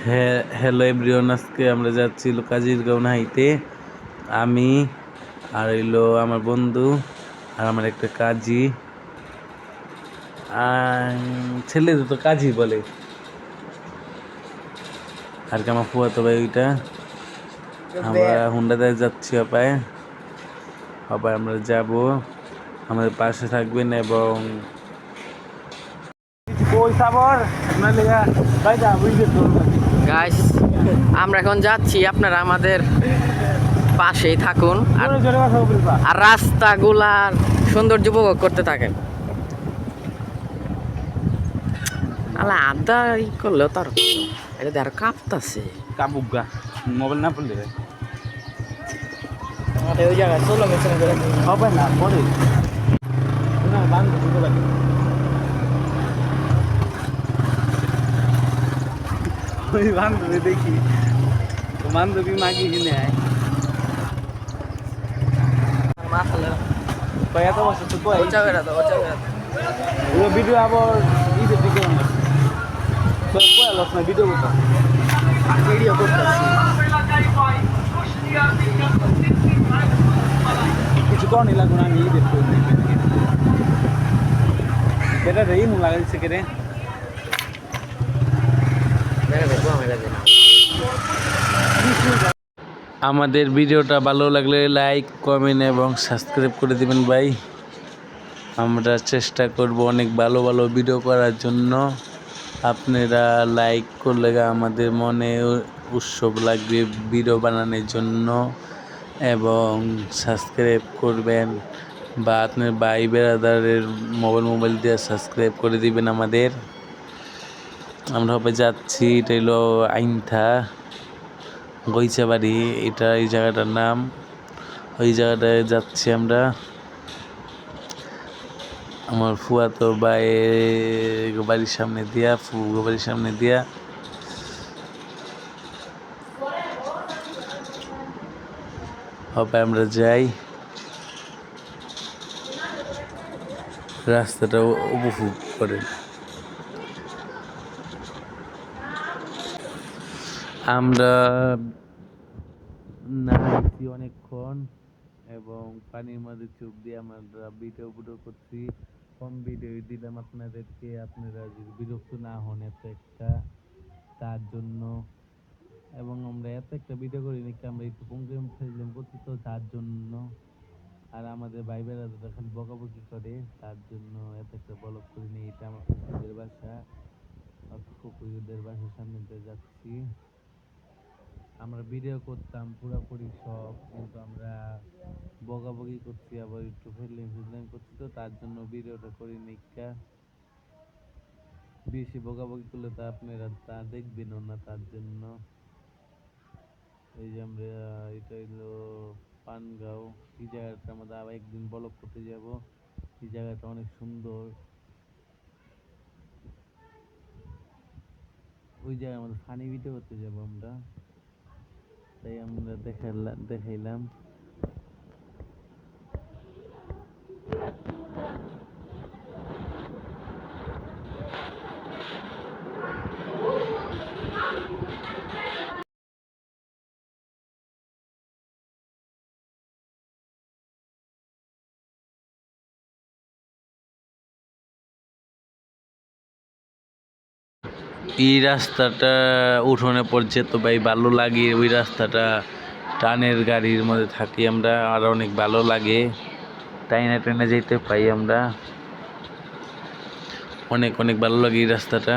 হ্যাঁ, hello everyone, আজকে আমরা যাচ্ছি কাজিরগাঁও নাইতে। আমি আর হইলো আমার বন্ধু আর আমার একটা কাজি, ছেলে তো কাজি বলে, আর কি আমার ফুয়াতো ভাই ওইটা। আমরা হুন্ডাতে যাচ্ছি অপায় অপায় আমরা যাব, আমাদের পাশে থাকবেন এবং গাইস, আমরা এখন যাচ্ছি, আপনারা আমাদের পাশেই থাকুন আর রাস্তাগুলার সৌন্দর্য উপভোগ করতে থাকেন। আলা আদা করলেও তার এটা দেখ কাঁপতাছে কাবুগা মোবাইল না পড়লে ওই জায়গায় চলো মেশিন করে হবে না পরে না বান্ধব দুটো লাগে। ওই বান্ধবী দেখি বান্ধবী মাগি কিনে আয় এত বছর তো কয় ভিডিও আবার ঈদের দিকে কয়ালস না ভিডিও করতাম ভিডিও করতেছি কিছু করনি লাগবে না, আমি ঈদের বেটা রে মু লাগাই দিচ্ছে কে রে। আমাদের ভিডিওটা ভালো লাগলে লাইক কমেন্ট এবং সাবস্ক্রাইব করে দিবেন ভাই। আমরা চেষ্টা করব অনেক ভালো ভালো ভিডিও করার জন্য। আপনারা লাইক করলে আমাদের মনে উৎসব লাগবে ভিডিও বানানোর জন্য, এবং সাবস্ক্রাইব করবেন বা আপনার ভাই বেড়াদারের মোবাইল দিয়ে সাবস্ক্রাইব করে দিবেন আমাদের। আমরা হবে যাচ্ছি, এটা হলো আইনথা গইচাবাড়ি, এটা এই জায়গাটার নাম। ওই জায়গাটায় যাচ্ছি আমরা। আমার ফুয়াতো ভাইয়ের বাড়ির সামনে দিয়া, ফুগো বাড়ির সামনে দিয়া হবে আমরা যাই, রাস্তাটা উপভোগ করেন। আমরা নাচছি অনেকক্ষণ এবং পানির মধ্যে চোখ দিয়ে আমরা ভিডিও করছি। কম ভিডিও দিলাম আপনাদেরকে, আপনারা যদি বিরক্ত না হন এত একটা, তার জন্য। এবং আমরা এত একটা ভিডিও করি নাকি, আমরা একটু প্রোগ্রাম ফেললাম করছি তো তার জন্য। আর আমাদের ভাই বেড়াদারা খালি বকাবকি করে, তার জন্য এত একটা ব্লগ করিনি। এটা আমার কুকুরদের বাসা, কুকুরদের বাসার সামনে দিয়ে যাচ্ছি। আমরা ভিডিও করতাম পুরাপুরি সব, কিন্তু আমরা বকাবকি করছি, আবার একটু ফিল্ম করছি তো তার জন্য ভিডিওটা করি নিকা। বেশি বকাবকি করলে তো আপনারা তা দেখবেন না, তার জন্য। এই যে আমরা, এটা হইলো পানগাঁও। এই জায়গাটা আমাদের আবার একদিন ব্লগ করতে যাব। এই জায়গাটা অনেক সুন্দর। ওই জায়গায় আমাদের ফানি ভিডিও করতে যাব আমরা, তাই আমরা দেখাইলাম। এই রাস্তাটা উঠোনে পড়ছে তো ভাই ভালো লাগে। ওই রাস্তাটা টানের গাড়ির মধ্যে থাকি আমরা, আর অনেক ভালো লাগে, টাইনে টাইনে যেতে পাই আমরা, অনেক অনেক ভালো লাগে এই রাস্তাটা।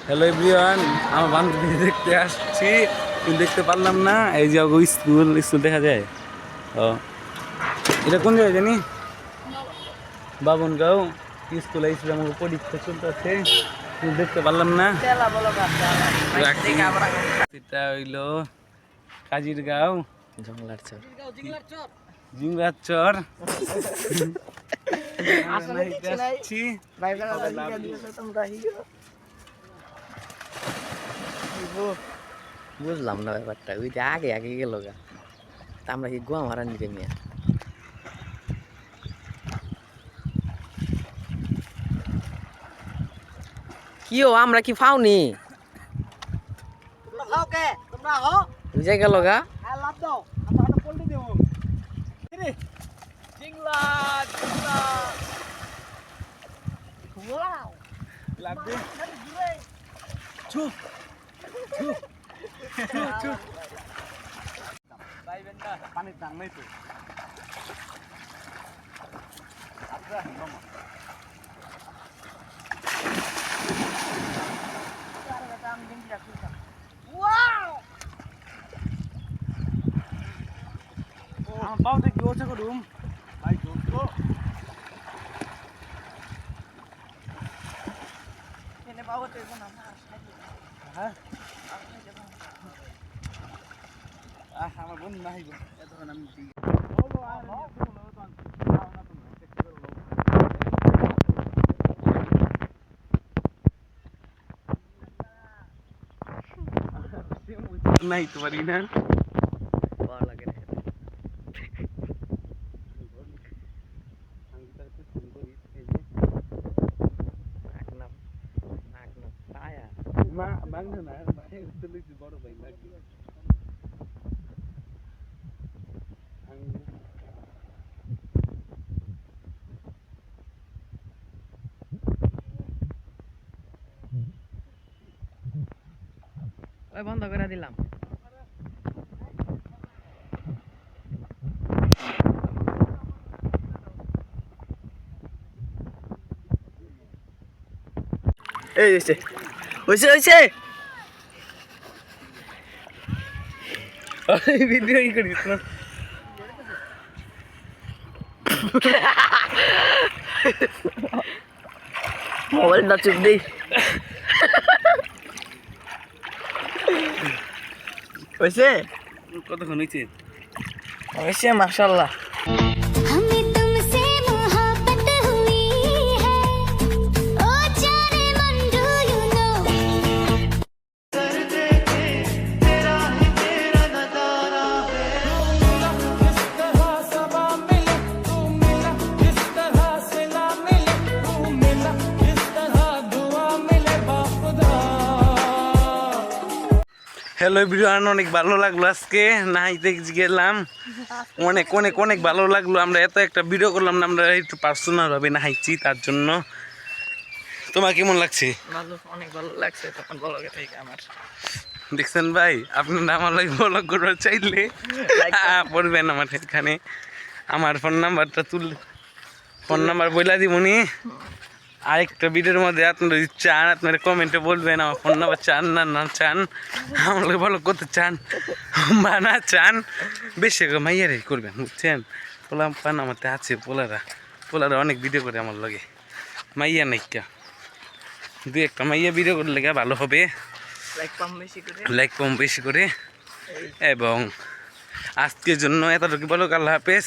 হ্যালো এভরিওয়ান, আমার বান্ধবী দেখতে আসছি কিন্তু দেখতে পারলাম না। এই যে স্কুল দেখা যায়। ও এটা কোন জায়গায় জানি? বাবনগাঁও স্কুল আইছিল, আমাকে পরীক্ষা চলতেছে কিন্তু দেখতে পারলাম না। এটা হইলো কাজিরগাঁও জঙ্গলার চর। জিংরার চর। বুঝলাম না ব্যাপারটা, ওই যে আগে আগে গেল গা, তা আমরা কি গোয়া মারা নিতে নিয়ে কিও আমরা কি ফাউনি ওই যে গেল গা। পানির দাম নাই তো। আমার বাবু দেখি ওচা করুম ভাই তো হ্যাঁ আমার বোন নাই গো, এতক্ষণ আমি নাই তো পারি না। মা বাংলা না বড় ভাই নাকি ওই বন্ধ করে দিলাম। এই হইছে হইছে হইছে ভিডিও ই করিস না। মোবাইলটা চুপ দেই। হইছে কতক্ষণ হয়েছে? হইছে মাশাআল্লাহ। हमें तुमसे मोहब्बत हुई है ओ जाने मन do you know hello everyone, অনেক ভালো লাগলো আজকে নাইতে গেলাম, অনেক অনেক অনেক ভালো লাগলো। আমরা এত একটা ভিডিও করলাম না, আমরা একটু পার্সোনাল ভাবে নাইছি, তার জন্য। তোমার কেমন লাগছে? ভালো, অনেক ভালো লাগছে। তখন ব্লগে থেকে আমার দেখছেন ভাই, আপনারা আমার লাগে ব্লগ করতে চাইলে পড়বেন আমার এখানে, আমার ফোন নাম্বারটা ফোন নাম্বার বইলা দিবনি। আরেকটা ভিডিওর মধ্যে আপনারা যদি চান, আপনারা কমেন্টে বলবেন আমার ফোন নাম্বার চান না না চান, আমার লাগে ব্লগ করতে চান বা না চান। বেশি করে মাইয়ারাই করবেন, বুঝছেন? পোলা পান আমারতে আছে, পোলারা অনেক ভিডিও করে আমার লগে, মাইয়া নাইকা দুই একটা মাইয়া ভিডিও করলে ভালো হবে, লাইক কম বেশি করে। এবং আজকের জন্য এতটুকু বলো, আল্লাহ হাফেজ।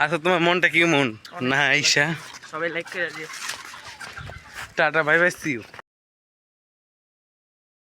আচ্ছা, তোমার মনটা কি মন না আইসা? সবাই লাইক করে দিও। Tata, bye bye, see you.